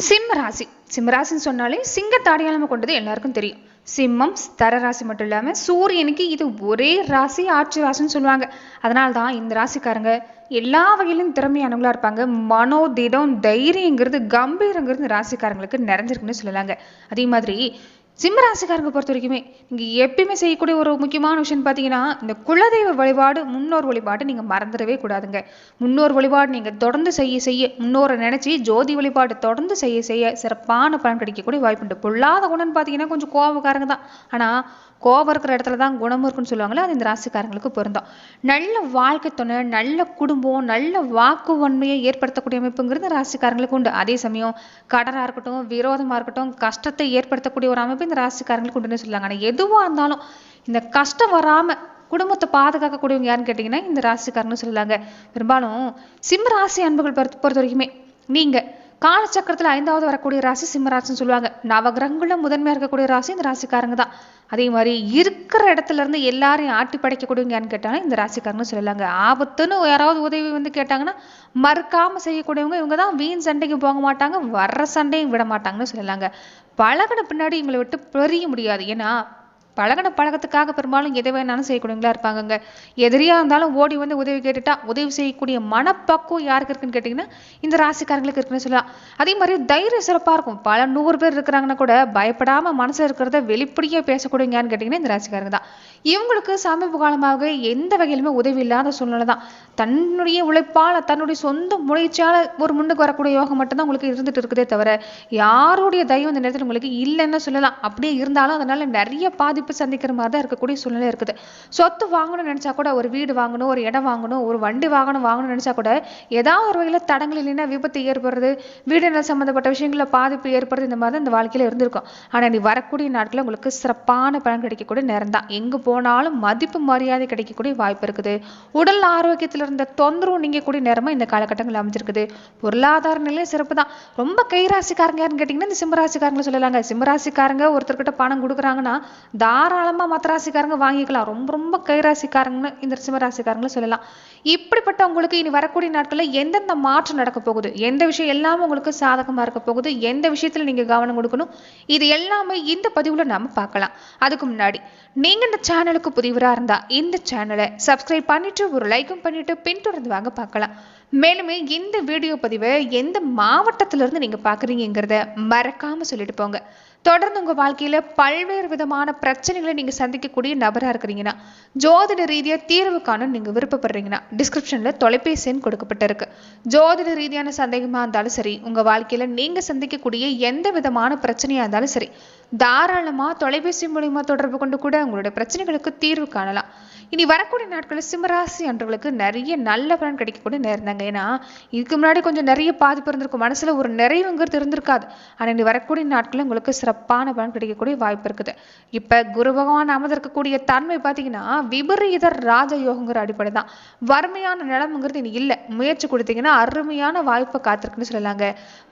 சிம்ம ராசி. சிம்ம ராசின்னு சொன்னாலே சிங்கத்தை அடையாளமா கொண்டது எல்லாருக்கும் தெரியும். சிம்மம் ஸ்தர ராசி மட்டும் இல்லாம சூரியனுக்கு இது ஒரே ராசி, ஆட்சி ராசின்னு சொல்லுவாங்க. அதனால்தான் இந்த ராசிக்காரங்க எல்லா வகையிலும் திறமையானவங்களா இருப்பாங்க. மனோதிடம், தைரியங்கிறது, கம்பீரங்கிறது இந்த ராசிக்காரங்களுக்கு நிறைஞ்சிருக்குன்னு சொல்லலாங்க. அதே மாதிரி சிம்ம ராசிக்காரங்க பொறுத்த வரைக்குமே நீங்க எப்பயுமே செய்யக்கூடிய ஒரு முக்கியமான விஷயம் பார்த்தீங்கன்னா, இந்த குலதெய்வ வழிபாடு, முன்னோர் வழிபாடு நீங்க மறந்துடவே கூடாதுங்க. முன்னோர் வழிபாடு நீங்க தொடர்ந்து செய்ய செய்ய, முன்னோரை நினைச்சு ஜோதி வழிபாடு தொடர்ந்து செய்ய செய்ய சிறப்பான பலன் கிடைக்கக்கூடிய வாய்ப்புண்டு. பொல்லாத குணம்னு பார்த்தீங்கன்னா கொஞ்சம் கோபக்காரங்க தான். ஆனா கோபம் இருக்கிற இடத்துல தான் குணமும் இருக்குன்னு சொல்லுவாங்களே, அது இந்த ராசிக்காரங்களுக்கு பொருந்தும். நல்ல வாழ்க்கை துணை, நல்ல குடும்பம், நல்ல வாக்கு வன்மையை ஏற்படுத்தக்கூடிய அமைப்புங்கிறது ராசிக்காரங்களுக்கு உண்டு. அதே சமயம் கடனா இருக்கட்டும், விரோதமா இருக்கட்டும், கஷ்டத்தை ஏற்படுத்தக்கூடிய ஒரு அமைப்பு இந்த ராசிக்காரங்களுக்கு உண்டுன்னு சொல்லுவாங்க. ஆனா எதுவா இருந்தாலும் இந்த கஷ்டம் வராம குடும்பத்தை பாதுகாக்கக்கூடியவங்க யாருன்னு கேட்டீங்கன்னா இந்த ராசிக்காரன்னு சொல்லலாங்க. பெரும்பாலும் சிம்ம ராசி அன்புகள் பொறுத்த வரைக்குமே நீங்க காலச்சக்கரத்துல 5வது வரக்கூடிய ராசி சிம்ம ராசின்னு சொல்லுவாங்க. நவகிரகங்களும் முதன்மையா இருக்கக்கூடிய ராசி இந்த ராசிக்காரங்க தான். அதே மாதிரி இருக்கிற இடத்துல இருந்து எல்லாரையும் ஆட்டி படைக்கக்கூடியவங்க யாருன்னு கேட்டாங்கன்னா இந்த ராசிக்காரன்னு சொல்லலாங்க. ஆபத்துன்னு யாராவது உதவி கேட்டாங்கன்னா மறுக்காம செய்யக்கூடியவங்க இவங்க தான். வீண் சண்டைக்கு போக மாட்டாங்க, வர்ற சண்டையும் விட மாட்டாங்கன்னு சொல்லலாங்க. பழகின பின்னாடி இவங்களை விட்டு பிரிய முடியாது. ஏன்னா பழகின பழக்கத்துக்காக பெரும்பாலும் எதை வேணாலும் செய்யக்கூடியவங்களா இருப்பாங்க. எதிரியா இருந்தாலும் ஓடி வந்து உதவி கேட்டுட்டா உதவி செய்யக்கூடிய மனப்பக்குவம் யாருக்கு இருக்குன்னு கேட்டீங்கன்னா இந்த ராசிக்காரங்களுக்கு இருக்குன்னு சொல்லலாம். அதே மாதிரி தைரியம் சிறப்பா இருக்கும். பல 100 பேர் இருக்கிறாங்கன்னா கூட பயப்படாம மனசுல இருக்கிறத வெளிப்படையா பேசக்கூடியவங்க யாருன்னு கேட்டீங்கன்னா இந்த ராசிக்காரங்க தான். இவங்களுக்கு சமீப காலமாக எந்த வகையிலுமே உதவி இல்லாத சூழ்நிலை தான். தன்னுடைய உழைப்பால, தன்னுடைய சொந்த முயற்சியால ஒரு முன்னுக்கு வரக்கூடிய யோகம் மட்டும்தான் உங்களுக்கு இருந்துட்டு இருக்குதே தவிர யாருடைய தயவு இந்த நேரத்தில் உங்களுக்கு இல்லைன்னு சொல்லலாம். அப்படியே இருந்தாலும் அதனால நிறைய பாதிப்பு சந்திக்கிற மாதிரி தான் இருக்கக்கூடிய சூழ்நிலை இருக்குது. சொத்து வாங்கணும்னு நினைச்சா கூட, ஒரு வீடு வாங்கணும், ஒரு இடம் வாங்கணும், ஒரு வண்டி வாங்கணும்னு நினைச்சா கூட ஏதாவது ஒரு வகையில தடங்கள் இல்லைன்னா விபத்து ஏற்படுறது, வீடு நில சம்பந்தப்பட்ட விஷயங்கள பாதிப்பு ஏற்படுறது, இந்த மாதிரி தான் இந்த வாழ்க்கையில இருந்திருக்கும். ஆனா நீ வரக்கூடிய நாட்கள் உங்களுக்கு சிறப்பான பலன் கிடைக்கக்கூடிய நேரம் தான். எங்க போனாலும் மதிப்பு மரியாதை கிடைக்கக்கூடிய வாய்ப்பு இருக்குது. உடல் ஆரோக்கியத்துல இருந்த தொந்தரவு நீங்க கூடிய நேரமா இந்த காலகட்டங்கள் அமைஞ்சிருக்குது. பொருளாதார நிலை சிறப்பு தான். ரொம்ப கைராசிக்காரங்க யாருன்னு கேட்டீங்கன்னா இந்த சிம்மராசிக்காரங்களை சொல்லலாங்க. சிம்மராசிக்காரங்க ஒருத்தர்கிட்ட பணம் கொடுக்குறாங்கன்னா தாராளமா மற்ற ராசிக்காரங்க வாங்கிக்கலாம். ரொம்ப ரொம்ப கைராசிக்காரங்கன்னு இந்த சிம்மராசிக்காரங்களை சொல்லலாம். இப்படிப்பட்ட உங்களுக்கு இனி வரக்கூடிய நாட்கள்ல எந்தெந்த மாற்றம் நடக்க போகுது, எந்த விஷயம் எல்லாமே உங்களுக்கு சாதகமா இருக்க போகுது, எந்த விஷயத்துல நீங்க கவனம் கொடுக்கணும், இது எல்லாமே இந்த பதிவுல நாம பார்க்கலாம். அதுக்கு முன்னாடி நீங்க இந்த சேனலுக்கு புதியவரா இருந்தா இந்த சேனலை சப்ஸ்கிரைப் பண்ணிட்டு ஒரு லைக்கும் பண்ணிட்டு பின்தொடர்ந்து வாங்க பார்க்கலாம். மேலுமே இந்த வீடியோ பதிவை எந்த மாவட்டத்தில இருந்து நீங்க பாக்குறீங்கிறத மறக்காம சொல்லிட்டு போங்க. தொடர்ந்து உங்க வாழ்க்கையில பல்வேறு விதமான பிரச்சனைகளை நீங்க சந்திக்கக்கூடிய நபரா இருக்கிறீங்கன்னா, ஜோதிட ரீதியா தீர்வு காண நீங்க விருப்பப்படுறீங்கன்னா டிஸ்கிரிப்ஷன்ல தொலைபேசி எண் கொடுக்கப்பட்டிருக்கு. ஜோதிட ரீதியான சந்தேகமா இருந்தாலும் சரி, உங்க வாழ்க்கையில நீங்க சந்திக்கக்கூடிய எந்த விதமான பிரச்சனையா இருந்தாலும் சரி, தாராளமா தொலைபேசி மூலியமா தொடர்பு கொண்டு கூட உங்களுடைய பிரச்சனைகளுக்கு தீர்வு காணலாம். இனி வரக்கூடிய நாட்களில் சிம்மராசி அன்றவர்களுக்கு நிறைய நல்ல பலன் கிடைக்கக்கூடிய நேரம் தாங்க. ஏன்னா இதுக்கு முன்னாடி கொஞ்சம் நிறைய பாதிப்பு இருந்திருக்கும், மனசுல ஒரு நிறைவுங்கிறது இருந்திருக்காது. ஆனா இனி வரக்கூடிய நாட்களில் உங்களுக்கு சிறப்பான பலன் கிடைக்கக்கூடிய வாய்ப்பு இருக்குது. இப்ப குரு பகவான் அமர்ந்திருக்கக்கூடிய தன்மை பார்த்தீங்கன்னா விபரீத ராஜயோகங்கிற அடிப்படை தான். வறுமையான நிலமுங்கிறது இனி இல்லை. முயற்சி கொடுத்தீங்கன்னா அருமையான வாய்ப்பை காத்திருக்குன்னு சொல்லலாங்க.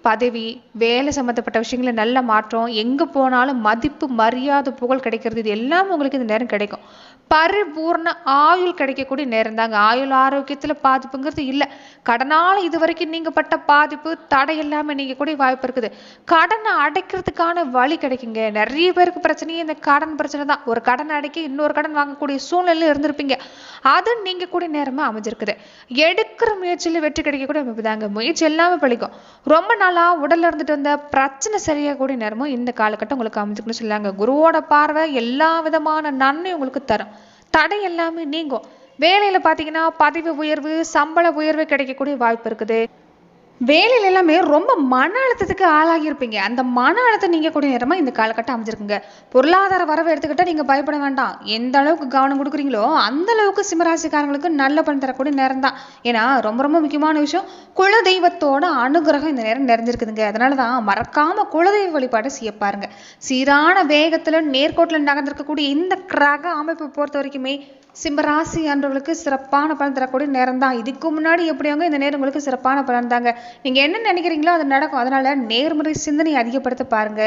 பதவி, வேலை சம்பந்தப்பட்ட விஷயங்கள நல்ல மாற்றம், எங்க போனாலும் மதிப்பு, மரியாதை, புகழ் கிடைக்கிறது, இது எல்லாமே உங்களுக்கு இந்த நேரம் கிடைக்கும். பரிபூர்ண ஆயுள் கிடைக்கக்கூடிய நேரம் தாங்க. ஆயுள் ஆரோக்கியத்துல பாதிப்புங்கிறது இல்லை. கடனால இது வரைக்கும் நீங்க பட்ட பாதிப்பு, தடை எல்லாமே நீங்க கூட வாய்ப்பு இருக்குது. கடனை அடைக்கிறதுக்கான வழி கிடைக்குங்க. நிறைய பேருக்கு பிரச்சனையே இந்த கடன் பிரச்சனை தான். ஒரு கடன் அடைக்க இன்னொரு கடன் வாங்கக்கூடிய சூழ்நிலையில இருந்திருப்பீங்க. அது நீங்க கூட நேரமா அமைஞ்சிருக்குது. எடுக்கிற முயற்சியில வெற்றி கிடைக்கக்கூடிய அமைப்பு தாங்க. முயற்சி எல்லாமே பழிக்கும். ரொம்ப நாளா உடல்ல இருந்துட்டு வந்த பிரச்சனை சரியாகக்கூடிய நேரமும் இந்த காலகட்டம் உங்களுக்கு அமைஞ்சிருக்குன்னு சொல்லாங்க. குருவோட பார்வை எல்லா விதமான நன்மை உங்களுக்கு தரும். தடை எல்லாமே நீங்கும். வேலையில பாத்தீங்கன்னா பதவி உயர்வு, சம்பள உயர்வு கிடைக்கக்கூடிய வாய்ப்பு இருக்குது. வேலையில எல்லாமே ரொம்ப மன அழுத்தத்துக்கு ஆளாகி இருப்பீங்க. அந்த மன அழுத்தம் நீங்க கூடிய நேரமா இந்த காலகட்டம் அமைஞ்சிருக்குங்க. பொருளாதார வரவை எடுத்துக்கிட்டா நீங்க பயப்பட வேண்டாம். எந்த அளவுக்கு கவனம் கொடுக்குறீங்களோ அந்த அளவுக்கு சிம்மராசிக்காரங்களுக்கு நல்ல பலன் தரக்கூடிய நேரம் தான். ஏன்னா ரொம்ப ரொம்ப முக்கியமான விஷயம், குலதெய்வத்தோட அனுகிரகம் இந்த நேரம் நிறைஞ்சிருக்குதுங்க. அதனாலதான் மறக்காம குலதெய்வ வழிபாடு செய்ய பாருங்க. சீரான வேகத்துல நேர்கோட்டில் நகர்ந்திருக்கக்கூடிய இந்த கிரக அமைப்பு பொறுத்த வரைக்குமே சிம்மராசி அன்றவர்களுக்கு சிறப்பான பலன் தரக்கூடிய நேரம் தான். இதுக்கு முன்னாடி எப்படியாங்க இந்த நேரம் உங்களுக்கு சிறப்பான பலன் தாங்க. நீங்க என்ன நினைக்கிறீங்களோ அது நடக்கும். அதனால நேர்மறை சிந்தனை அதிகப்படுத்த பாருங்க.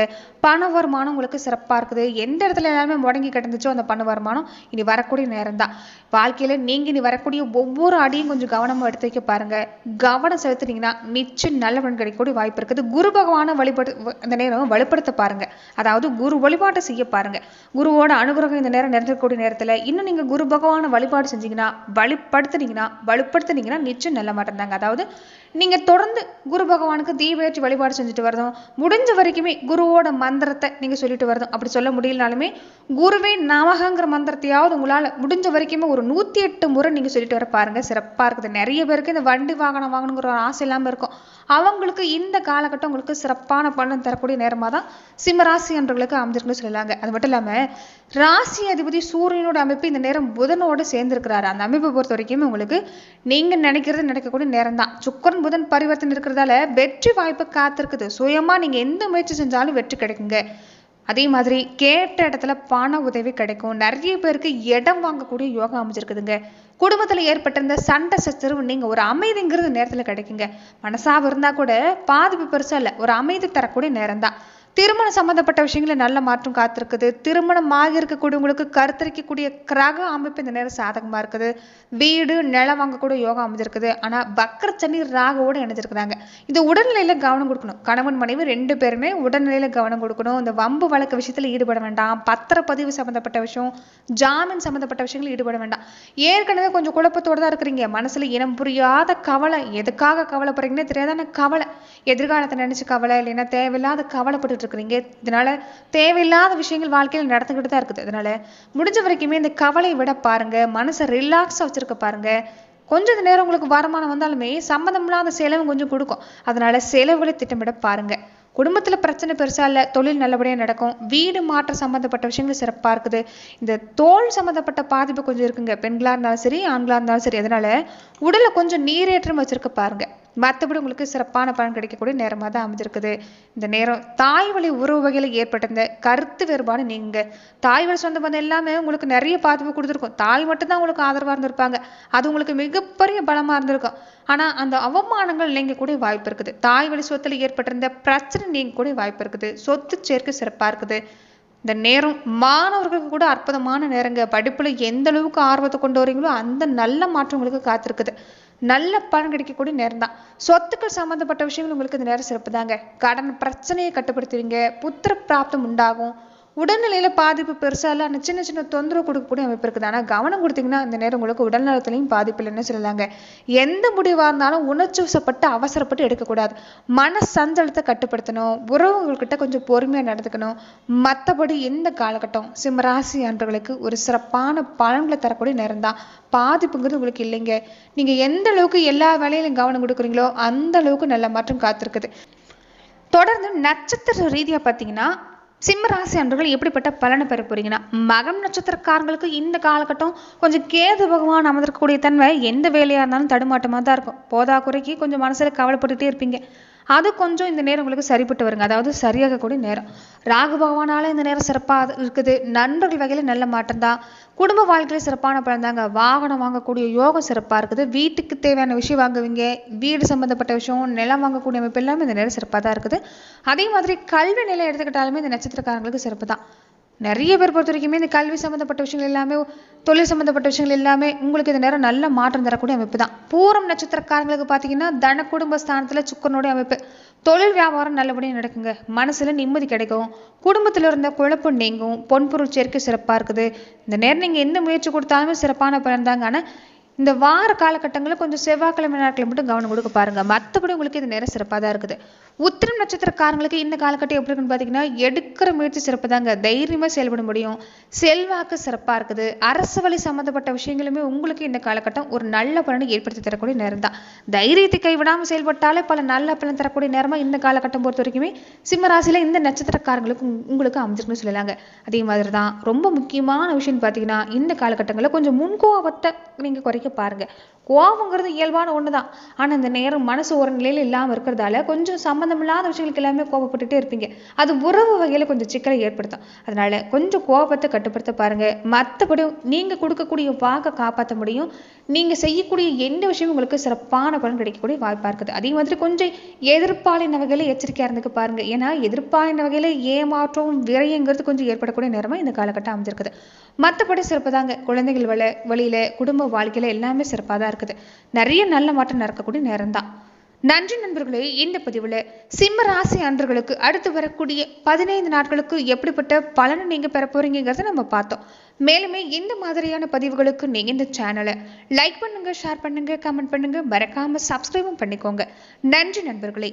பண வருமானம் உங்களுக்கு சிறப்பா இருக்குது. எந்த இடத்துல எல்லாமே முடங்கி கிடந்துச்சோ அந்த பண வருமானம் இனி வரக்கூடிய நேரம் தான். வாழ்க்கையில நீங்க இனி வரக்கூடிய ஒவ்வொரு அடியும் கொஞ்சம் கவனமா எடுத்து வைக்க பாருங்க. கவனம் செலுத்துனீங்கன்னா நிச்சயம் நல்ல பலன் கிடைக்கக்கூடிய வாய்ப்பு இருக்குது. குரு பகவானை இந்த நேரம் வலுப்படுத்த பாருங்க. அதாவது குரு வழிபாட்டை செய்ய பாருங்க. குருவோட அனுகிரகம் இந்த நேரம் நிறைந்திருக்கக்கூடிய நேரத்துல இன்னும் நீங்க குரு பகவான வழிபாடு செஞ்சீங்கன்னா வலுப்படுத்தினீங்கன்னா நிச்சயம் நல்ல மாற்றம் தாங்க. அதாவது நீங்க தொடர்ந்து குரு பகவானுக்கு தீபேற்றி வழிபாடு செஞ்சுட்டு வரதும், முடிஞ்ச வரைக்குமே குருவோட மந்திரத்தை நீங்க சொல்லிட்டு வரதும். அப்படி சொல்ல முடியலனாலுமே குருவே நமகங்கிற மந்திரத்தையாவது உங்களால முடிஞ்ச வரைக்குமே ஒரு 108 முறை நீங்க சொல்லிட்டு வர பாருங்க. சிறப்பா இருக்குது. நிறைய பேருக்கு இந்த வண்டி வாகனம் வாங்கணுங்கிற ஒரு ஆசை இல்லாம இருக்கும். அவங்களுக்கு இந்த காலகட்டம் உங்களுக்கு சிறப்பான பலன் தரக்கூடிய நேரமா தான் சிம்மராசி அன்றவர்களுக்கு அமைஞ்சிருக்குன்னு சொல்லலாங்க. அது மட்டும் இல்லாம ராசி அதிபதி சூரியனோட அமைப்பு இந்த நேரம் புதனோட சேர்ந்திருக்கிறாரு. அந்த அமைப்பை பொறுத்த வரைக்கும் உங்களுக்கு நீங்க நினைக்கிறது நடக்கக்கூடிய நேரம் தான். சுக்கிரன் புதன் பரிவர்த்தனை இருக்கிறதால வெற்றி வாய்ப்பு காத்திருக்குது. சுயமா நீங்க எந்த முயற்சி செஞ்சாலும் வெற்றி கிடைக்குங்க. அதே மாதிரி கேட்ட இடத்துல பண உதவி கிடைக்கும். நிறைய பேருக்கு இடம் வாங்கக்கூடிய யோகம் அமைஞ்சிருக்குதுங்க. குடும்பத்துல ஏற்பட்டிருந்த சண்டை சச்சரவு நீங்க ஒரு அமைதிங்கிறது நேரத்துல கிடைக்குங்க. மனசாக இருந்தா கூட பாதிப்பு பெருசா இல்ல, ஒரு அமைதி தரக்கூடிய நேரம் தான். திருமணம் சம்பந்தப்பட்ட விஷயங்கள நல்ல மாற்றம் காத்திருக்குது. திருமணம் ஆகி இருக்கக்கூடியவங்களுக்கு கருத்தரிக்கக்கூடிய கிரக அமைப்பு இந்த நேரம் சாதகமா இருக்குது. வீடு நிலம் வாங்கக்கூடிய யோகம் அமைஞ்சிருக்குது. ஆனா வக்ர சனி ராகுவோட இணைஞ்சிருக்கிறாங்க. இந்த உடல்நிலையில கவனம் கொடுக்கணும். கணவன் மனைவி 2 பேருமே உடல்நிலையில கவனம் கொடுக்கணும். இந்த வம்பு வழக்கு விஷயத்துல ஈடுபட வேண்டாம். பத்திரப்பதிவு சம்பந்தப்பட்ட விஷயம், ஜாமீன் சம்பந்தப்பட்ட விஷயங்கள் ஈடுபட வேண்டாம். ஏற்கனவே கொஞ்சம் குழப்பத்தோட தான் இருக்கிறீங்க. மனசுல இனம் புரியாத கவலை, எதுக்காக கவலைப்படுறீங்கன்னே தெரியாதான கவலை, எதிர்காலத்தை நினைச்சு கவலை, இல்லைன்னா தேவையில்லாத கவலைப்பட்டு இருக்கிறீங்க. இதனால தேவையில்லாத விஷயங்கள் வாழ்க்கையில் நடந்துகிட்டு தான் இருக்குது. அதனால முடிஞ்ச வரைக்குமே இந்த கவலையை விட பாருங்க. மனசை ரிலாக்ஸா வச்சிருக்க பாருங்க. கொஞ்ச நேரம் உங்களுக்கு வருமானம் வந்தாலுமே சம்பந்தம் இல்லாத செலவு கொஞ்சம் கொடுக்கும். அதனால செலவுகளை திட்டமிட பாருங்க. குடும்பத்துல பிரச்சனை பெருசா இல்ல, தொழில் நல்லபடியா நடக்கும். வீடு மாற்ற சம்பந்தப்பட்ட விஷயங்கள் சிறப்பா இருக்குது. இந்த தோல் சம்பந்தப்பட்ட பாதிப்பு கொஞ்சம் இருக்குங்க. பெண்களா இருந்தாலும் சரி, ஆண்களா இருந்தாலும் சரி. அதனால உடலை கொஞ்சம் நீரேற்றம் வச்சிருக்க பாருங்க. மற்றபடி உங்களுக்கு சிறப்பான பலன் கிடைக்கக்கூடிய நேரமாக தான் அமைஞ்சிருக்குது. இந்த நேரம் தாய் வழி உறவு வகையில் ஏற்பட்டிருந்த கருத்து வேறுபாடு நீங்க. தாய் வழி சொந்த பந்தம் எல்லாமே உங்களுக்கு நிறைய பாதிப்பு கொடுத்துருக்கும். தாய் மட்டும்தான் உங்களுக்கு ஆதரவாக இருந்திருப்பாங்க. அது உங்களுக்கு மிகப்பெரிய பலமா இருந்திருக்கும். ஆனா அந்த அவமானங்கள் நீங்க கூட வாய்ப்பு இருக்குது. தாய் வழி சொத்துல ஏற்பட்டிருந்த பிரச்சனை நீங்க கூட வாய்ப்பு இருக்குது. சொத்து சேர்க்கை சிறப்பா இருக்குது. இந்த நேரம் மாணவர்களுக்கு கூட அற்புதமான நேரங்க. படிப்புல எந்த அளவுக்கு ஆர்வத்தை கொண்டு வரீங்களோ அந்த நல்ல மாற்றம் உங்களுக்கு காத்திருக்குது. நல்ல பலன் கிடைக்கக்கூடிய நேரம் தான். சொத்துக்கள் சம்பந்தப்பட்ட விஷயங்கள் உங்களுக்கு இந்த நேரம் சிறப்பு தாங்க. கடன் பிரச்சனையை கட்டுப்படுத்துவீங்க. புத்திர பிராப்தம் உண்டாகும். உடல்நிலையில பாதிப்பு பெருசா இல்ல, சின்ன சின்ன தொந்தரவு கொடுக்கக்கூடிய அமைப்பு இருக்குது. ஆனா கவனம் கொடுத்தீங்கன்னா இந்த நேரம் உங்களுக்கு உடல் நலத்திலையும் பாதிப்பு இல்லைன்னு சொல்லலாங்க. எந்த முடிவா இருந்தாலும் உணர்ச்சி வசப்பட்டு அவசரப்பட்டு எடுக்கக்கூடாது. மன சஞ்சலத்தை கட்டுப்படுத்தணும். உறவுகள்கிட்ட கொஞ்சம் பொறுமையா நடந்துக்கணும். மற்றபடி இந்த காலகட்டம் சிம்மராசி அன்பர்களுக்கு ஒரு சிறப்பான பலன்களை தரக்கூடிய நேரம் தான். பாதிப்புங்கிறது உங்களுக்கு இல்லைங்க. நீங்க எந்த அளவுக்கு எல்லா வேலையிலும் கவனம் கொடுக்குறீங்களோ அந்த அளவுக்கு நல்ல மாற்றம் காத்திருக்குது. தொடர்ந்து நட்சத்திர ரீதியா பார்த்தீங்கன்னா சிம்மராசி அன்பர்கள் எப்படிப்பட்ட பலனை பெற போறீங்கன்னா, மகம் நட்சத்திரக்காரங்களுக்கு இந்த காலகட்டம் கொஞ்சம் கேது பகவான் அமர்ந்திருக்கக்கூடிய தன்மை எந்த வேலையா இருந்தாலும் தடுமாட்டமா தான் இருக்கும். போதா குறைக்கு கொஞ்சம் மனசுல கவலைப்பட்டுட்டே இருப்பீங்க. அது கொஞ்சம் இந்த நேரம் உங்களுக்கு சரிப்பட்டு வருங்க. அதாவது சரியாகக்கூடிய நேரம். ராகு பகவானால இந்த நேரம் சிறப்பாக இருக்குது. நண்பர்கள் வகையில நல்ல மாற்றம் தான். குடும்ப வாழ்க்கையில சிறப்பான பலன் தாங்க. வாகனம் வாங்கக்கூடிய யோகம் சிறப்பா இருக்குது. வீட்டுக்கு தேவையான விஷயம் வாங்குவீங்க. வீடு சம்பந்தப்பட்ட விஷயம், நிலம் வாங்கக்கூடிய அமைப்பு எல்லாமே இந்த நேரம் சிறப்பாக தான் இருக்குது. அதே மாதிரி கல்வி நிலை எடுத்துக்கிட்டாலுமே இந்த நட்சத்திரக்காரங்களுக்கு சிறப்பு தான். நிறைய பேர் பொறுத்த வரைக்குமே இந்த கல்வி சம்பந்தப்பட்ட விஷயங்கள் எல்லாமே, தொழில் சம்பந்தப்பட்ட விஷயங்கள் எல்லாமே உங்களுக்கு இந்த நேரம் நல்ல மாற்றம் தரக்கூடிய அமைப்பு தான். பூரம் நட்சத்திரக்காரங்களுக்கு பார்த்தீங்கன்னா தன குடும்ப ஸ்தானத்துல சுக்கரனுடைய அமைப்பு. தொழில் வியாபாரம் நல்லபடியாக நடக்குங்க. மனசுல நிம்மதி கிடைக்கும். குடும்பத்துல இருந்த குழப்பம் நீங்கும். பொன்பொருள் சேர்க்கை சிறப்பா இருக்குது. இந்த நேரம் நீங்க எந்த முயற்சி கொடுத்தாலுமே சிறப்பான பலன் தாங்க. ஆனா இந்த வார காலகட்டங்களில் கொஞ்சம் செவ்வாய்க்கிழமை நாட்களை மட்டும் கவனம் கொடுக்க பாருங்க. மற்றபடி உங்களுக்கு இது நேரம் சிறப்பாக தான் இருக்குது. உத்திரம் நட்சத்திரக்காரங்களுக்கு இந்த காலகட்டம் எப்படி இருக்குன்னு பார்த்தீங்கன்னா, எடுக்கிற முயற்சி சிறப்பு தாங்க. தைரியமாக செயல்பட முடியும். செல்வாக்கு சிறப்பாக இருக்குது. அரசு வழி சம்மந்தப்பட்ட விஷயங்களுமே உங்களுக்கு இந்த காலகட்டம் ஒரு நல்ல பலனை ஏற்படுத்தி தரக்கூடிய நேரம் தான். தைரியத்தை கைவிடாமல் செயல்பட்டாலே பல நல்ல பலன் தரக்கூடிய நேரமாக இந்த காலகட்டம் பொறுத்த வரைக்குமே சிம்மராசியில் இந்த நட்சத்திரக்காரங்களுக்கு உங்களுக்கு அமைஞ்சிருக்குன்னு சொல்லலாங்க. அதே மாதிரி தான் ரொம்ப முக்கியமான விஷயம் பார்த்தீங்கன்னா, இந்த காலகட்டங்களில் கொஞ்சம் முன்கோபத்தை நீங்கள் குறைக்க பாருங்க. கோவங்கிறது இயல்பான ஒன்று தான். ஆனால் இந்த நேரம் மனசு ஒரு நிலையில் இல்லாமல் இருக்கிறதால கொஞ்சம் சம்மந்தமில்லாத விஷயங்களுக்கு எல்லாமே கோவப்பட்டுட்டே இருப்பீங்க. அது உறவு வகையில் கொஞ்சம் சிக்கலை ஏற்படுத்தும். அதனால கொஞ்சம் கோபத்தை கட்டுப்படுத்த பாருங்க. மற்றபடி நீங்கள் கொடுக்கக்கூடிய வாக்கை காப்பாற்ற முடியும். நீங்கள் செய்யக்கூடிய எந்த விஷயமும் உங்களுக்கு சிறப்பான பலன் கிடைக்கக்கூடிய வாய்ப்பாக இருக்குது. அதே மாதிரி கொஞ்சம் எதிர்ப்பாளின வகையில் எச்சரிக்கையாக இருந்துக்க பாருங்க. ஏன்னா எதிர்ப்பாளின வகையில் ஏமாற்றம் விரயங்கிறது கொஞ்சம் ஏற்படக்கூடிய நேரமாக இந்த காலகட்டம் அமைஞ்சிருக்குது. மற்றபடி சிறப்பு தாங்க. குழந்தைகள் வழியில குடும்ப வாழ்க்கையில எல்லாமே சிறப்பாக தான் இருக்குது. நிறைய நல்ல மாற்றம் நடக்கக்கூடிய நேரம் தான். நன்றி நண்பர்களே. இந்த பதிவில் சிம்ம ராசி அன்பர்களுக்கு அடுத்து வரக்கூடிய 15 நாட்களுக்கு எப்படிப்பட்ட பலனை நீங்க பெற போறீங்கிறத நம்ம பார்த்தோம். மேலுமே இந்த மாதிரியான பதிவுகளுக்கு நீங்க இந்த சேனலை லைக் பண்ணுங்க, ஷேர் பண்ணுங்க, கமெண்ட் பண்ணுங்க, மறக்காம சப்ஸ்கிரைபும் பண்ணிக்கோங்க. நன்றி நண்பர்களே.